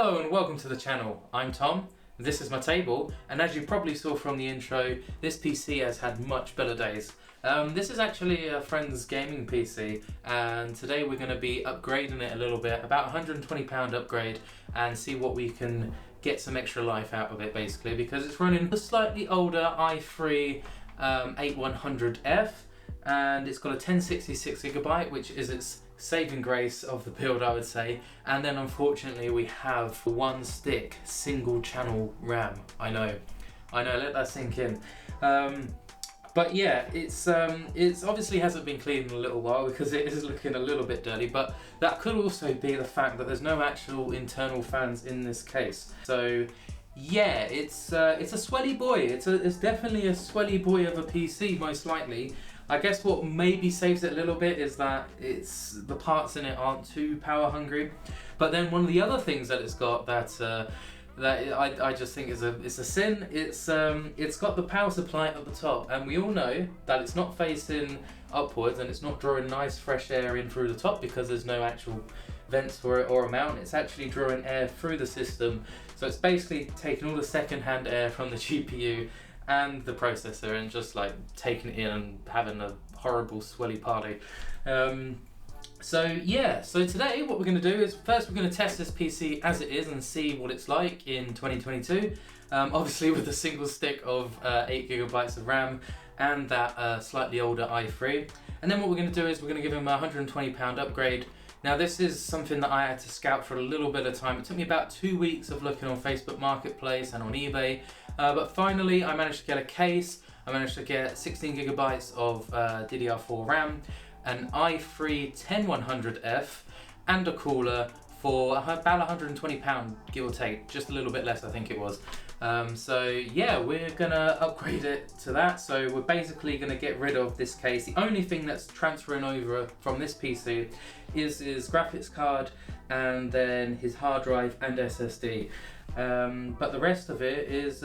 Hello and welcome to the channel. I'm Tom, this is my table, and as you probably saw from the intro, this PC has had much better days. This is actually a friend's gaming PC, and today we're going to be upgrading it a little bit, about £120 upgrade, and see what we can get some extra life out of it basically, because it's running a slightly older i3-10100f, and it's got a 1066GB, which is its saving grace of the build, I would say. And then unfortunately we have one stick single channel RAM. I know, let that sink in. But yeah, it's obviously hasn't been cleaned in a little while because it is looking a little bit dirty, but that could also be the fact that there's no actual internal fans in this case. So yeah, it's a swelly boy. It's definitely a swelly boy of a PC, most likely. I guess what maybe saves it a little bit is that the parts in it aren't too power hungry. But then one of the other things that it's got that I just think is a sin. It's got the power supply at the top, and we all know that it's not facing upwards and it's not drawing nice fresh air in through the top because there's no actual vents for it or a mount. It's actually drawing air through the system, so it's basically taking all the second-hand air from the GPU and the processor and just like taking it in and having a horrible swelly party. So today what we're going to do is first we're going to test this PC as it is and see what it's like in 2022, obviously with a single stick of 8GB of RAM and that slightly older i3. And then what we're going to do is we're going to give him a £120 upgrade. Now this is something that I had to scout for a little bit of time. It took me about 2 weeks of looking on Facebook Marketplace and on eBay, but finally I managed to get a case. I managed to get 16GB of DDR4 RAM, an i3-10100f, and a cooler for about £120, give or take, just a little bit less I think it was. So yeah, we're gonna upgrade it to that. So we're basically gonna get rid of this case. The only thing that's transferring over from this PC is his graphics card and then his hard drive and SSD. But the rest of it is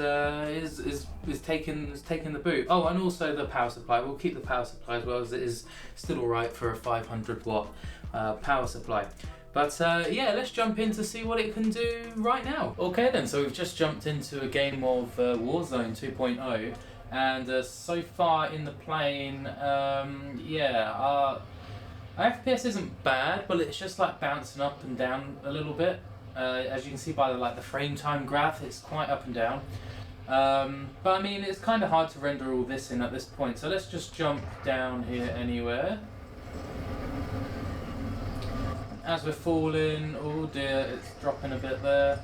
taking the boot. Oh, and also the power supply. We'll keep the power supply as well, as it is still alright for a 500 watt power supply. But yeah, let's jump in to see what it can do right now. Okay then, so we've just jumped into a game of Warzone 2.0, and so far in the playing, FPS isn't bad, but it's just like bouncing up and down a little bit. As you can see by the frame time graph, it's quite up and down. But I mean, it's kind of hard to render all this in at this point, so let's just jump down here anywhere. As we're falling, oh dear, it's dropping a bit there.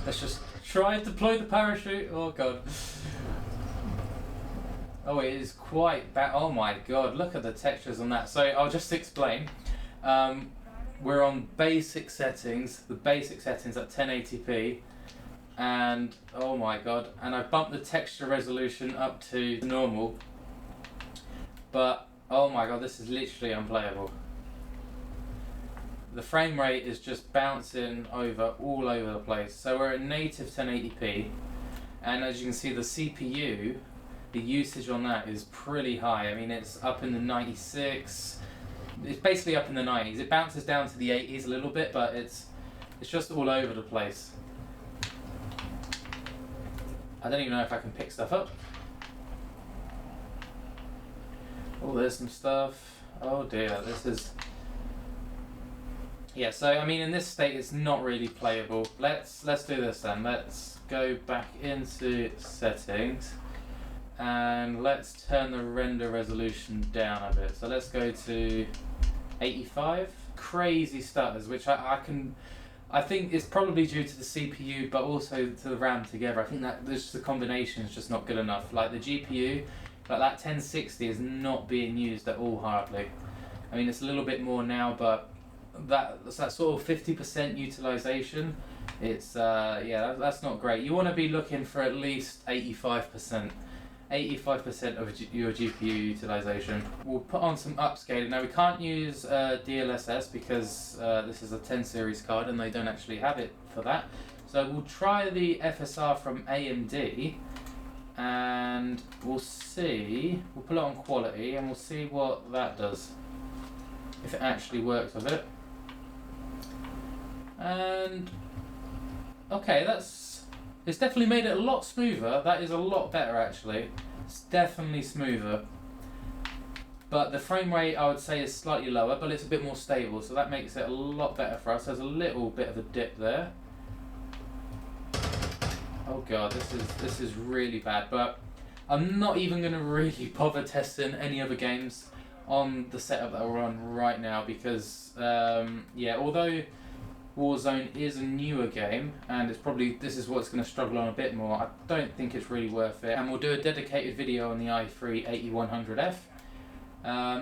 Let's just try and deploy the parachute. Oh god. Oh, it is quite bad. Oh my god, look at the textures on that. So I'll just explain. We're on basic settings, the basic settings at 1080p, and oh my god, and I bumped the texture resolution up to normal, but oh my god, this is literally unplayable. The frame rate is just bouncing all over the place. So we're at native 1080p, and as you can see, the CPU, the usage on that is pretty high. I mean, it's up in the 96. It's basically up in the 90s. It bounces down to the 80s a little bit, but it's just all over the place. I don't even know if I can pick stuff up. Oh, there's some stuff. Oh dear, this is... Yeah, so I mean, in this state it's not really playable. Let's do this then. Let's go back into settings and let's turn the render resolution down a bit. So let's go to 85. Crazy stutters, which I think it's probably due to the CPU, but also to the RAM together. I think that the combination is just not good enough. Like the GPU, like that 1060 is not being used at all hardly. I mean, it's a little bit more now, but that's that sort of 50% utilization. It's that's not great. You want to be looking for at least 85% of your GPU utilization. We'll put on some upscaling. Now we can't use DLSS because this is a 10 series card and they don't actually have it for that. So we'll try the FSR from AMD and we'll see. We'll put it on quality and we'll see what that does, if it actually works with it. And okay, it's definitely made it a lot smoother. That is a lot better actually. It's definitely smoother. But the frame rate I would say is slightly lower, but it's a bit more stable, so that makes it a lot better for us. There's a little bit of a dip there. Oh god, this is really bad, but I'm not even going to really bother testing any other games on the setup that we're on right now because, yeah, although Warzone is a newer game and this is what's going to struggle on a bit more, I don't think it's really worth it. And we'll do a dedicated video on the i3-10100f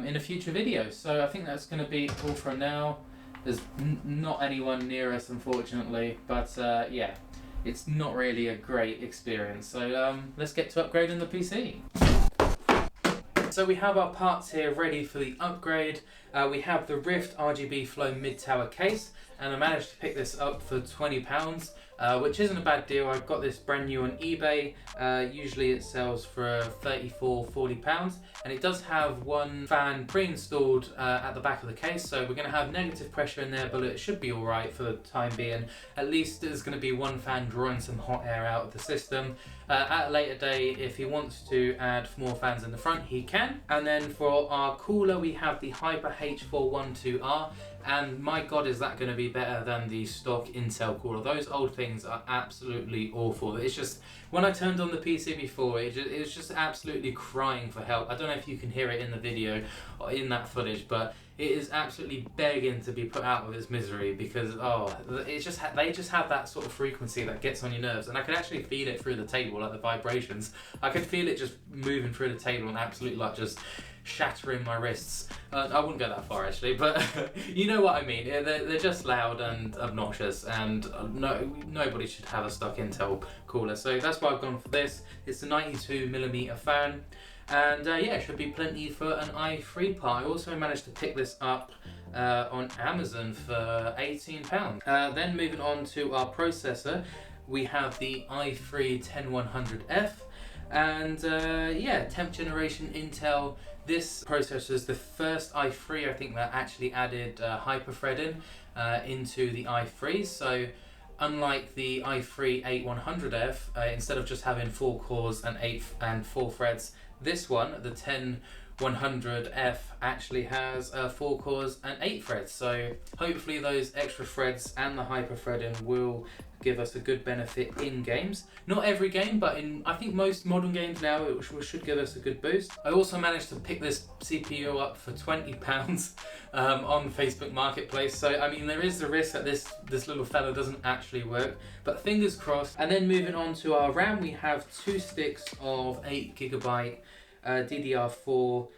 in a future video. So I think that's going to be all for now. There's not anyone near us, unfortunately, but yeah, it's not really a great experience. So let's get to upgrading the PC. So we have our parts here ready for the upgrade. We have the Rift RGB Flow mid-tower case, and I managed to pick this up for £20, which isn't a bad deal. I got this brand new on eBay. Usually it sells for £34–40, and it does have one fan pre-installed at the back of the case, so we're going to have negative pressure in there, but it should be alright for the time being. At least there's going to be one fan drawing some hot air out of the system. At a later day, if he wants to add more fans in the front, he can. And then for our cooler, we have the Hyper H412R, and my god, is that going to be better than the stock Intel cooler. Those old things are absolutely awful. It's just, when I turned on the PC before, it was just absolutely crying for help. I don't know if you can hear it in the video or in that footage, but it is absolutely begging to be put out of its misery because they just have that sort of frequency that gets on your nerves, and I could actually feel it through the table, like the vibrations. I could feel it just moving through the table and absolutely like just shattering my wrists. I wouldn't go that far actually, but you know what I mean. They're just loud and obnoxious, and nobody should have a stock Intel cooler. So that's why I've gone for this. It's a 92mm fan. And yeah, it should be plenty for an i3 part. I also managed to pick this up on Amazon for £18. Then moving on to our processor, we have the i3-10100f, and yeah, 10th generation Intel. This processor is the first i3 I think that actually added hyperthreading into the i3. So unlike the i3-8100f, instead of just having 4 cores and 4 threads, this one, the 10100F, actually has 4 cores and 8 threads. So hopefully those extra threads and the hyper-threading will give us a good benefit in games. Not every game, but in I think most modern games now, it should give us a good boost. I also managed to pick this CPU up for £20 on Facebook Marketplace. So I mean, there is the risk that this little fella doesn't actually work, but fingers crossed. And then moving on to our RAM, we have 2 sticks of 8GB DDR4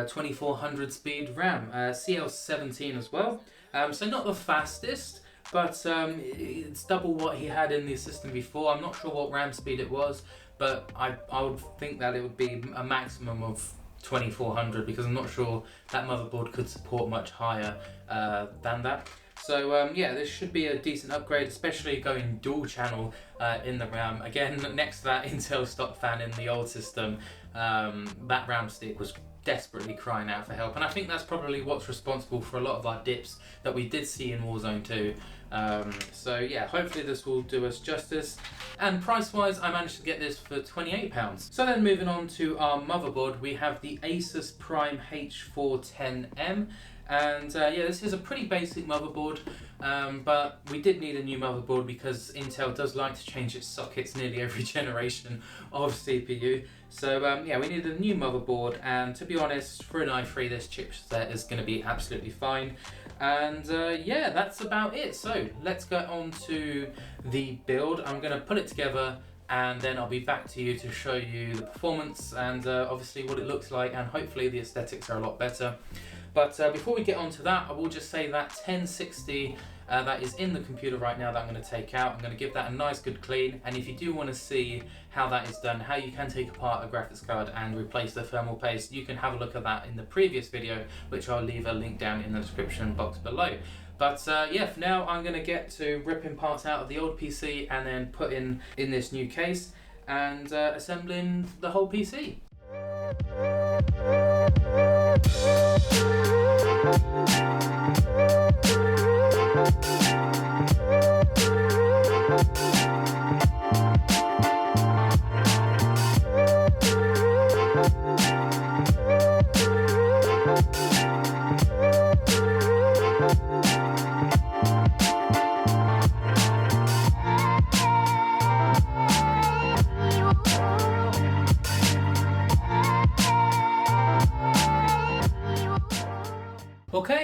2400 speed RAM, CL17 as well. So not the fastest, but it's double what he had in the system before. I'm not sure what RAM speed it was, but I would think that it would be a maximum of 2400, because I'm not sure that motherboard could support much higher than that. So yeah, this should be a decent upgrade, especially going dual channel in the RAM. Again, next to that Intel stock fan in the old system, that RAM stick was desperately crying out for help, and I think that's probably what's responsible for a lot of our dips that we did see in Warzone 2. So yeah, hopefully this will do us justice. And price wise, I managed to get this for £28. So then moving on to our motherboard, we have the Asus Prime H410M. And yeah, this is a pretty basic motherboard, but we did need a new motherboard because Intel does like to change its sockets nearly every generation of CPU. So yeah, we needed a new motherboard, and to be honest, for an i3, this chipset is going to be absolutely fine. And yeah, that's about it. So let's go on to the build. I'm going to put it together, and then I'll be back to you to show you the performance and obviously what it looks like, and hopefully the aesthetics are a lot better. But before we get on to that, I will just say that 1060 that is in the computer right now that I'm going to take out, I'm going to give that a nice good clean. And if you do want to see how that is done, how you can take apart a graphics card and replace the thermal paste, you can have a look at that in the previous video, which I'll leave a link down in the description box below. But yeah, for now I'm going to get to ripping parts out of the old PC and then putting in this new case and assembling the whole PC.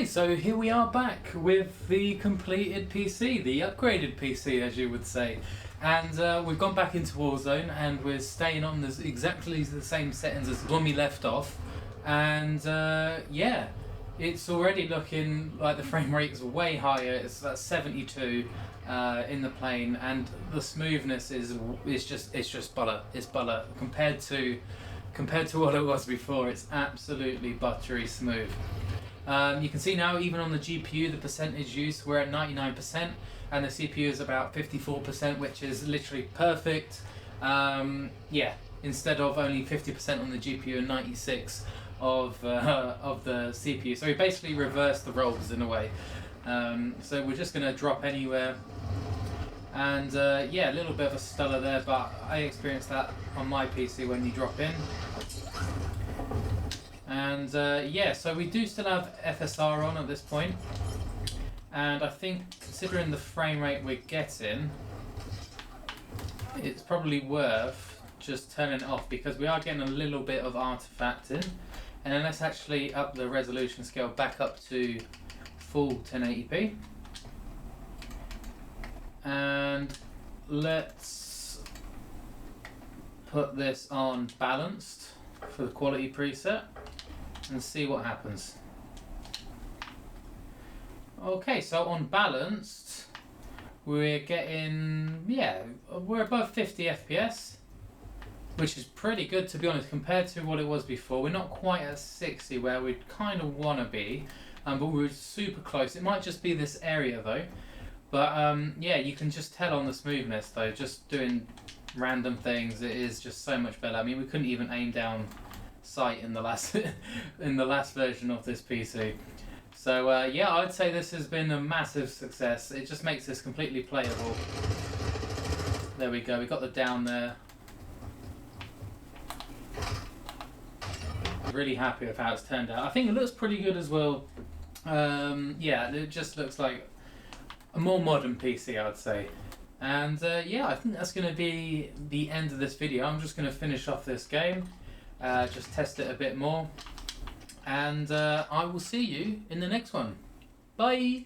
So here we are back with the completed PC, the upgraded PC as you would say. And we've gone back into Warzone and we're staying on exactly the same settings as when we left off. And yeah, it's already looking like the frame rate is way higher. It's at 72 in the plane, and the smoothness is just butter. It's butter compared to what it was before. It's absolutely buttery smooth. You can see now, even on the GPU, the percentage used, we're at 99%, and the CPU is about 54%, which is literally perfect. Yeah, instead of only 50% on the GPU and 96% of the CPU. So we basically reversed the roles in a way. So we're just going to drop anywhere. And yeah, a little bit of a stutter there, but I experienced that on my PC when you drop in. And yeah, so we do still have FSR on at this point, and I think considering the frame rate we're getting, it's probably worth just turning it off, because we are getting a little bit of artifacting. And then let's actually up the resolution scale back up to full 1080p, and let's put this on balanced for the quality preset and see what happens. Okay, so on balanced, we're getting, yeah, we're above 50 FPS, which is pretty good, to be honest, compared to what it was before. We're not quite at 60 where we kind of want to be, but we're super close. It might just be this area though, but yeah, you can just tell on the smoothness though, just doing random things, it is just so much better. I mean, we couldn't even aim down sight in the last version of this PC. So yeah, I'd say this has been a massive success. It just makes this completely playable. There we go, we got the down there. Really happy with how it's turned out. I think it looks pretty good as well. Yeah, it just looks like a more modern PC, I'd say. And yeah, I think that's going to be the end of this video. I'm just going to finish off this game, just test it a bit more, and I will see you in the next one. Bye!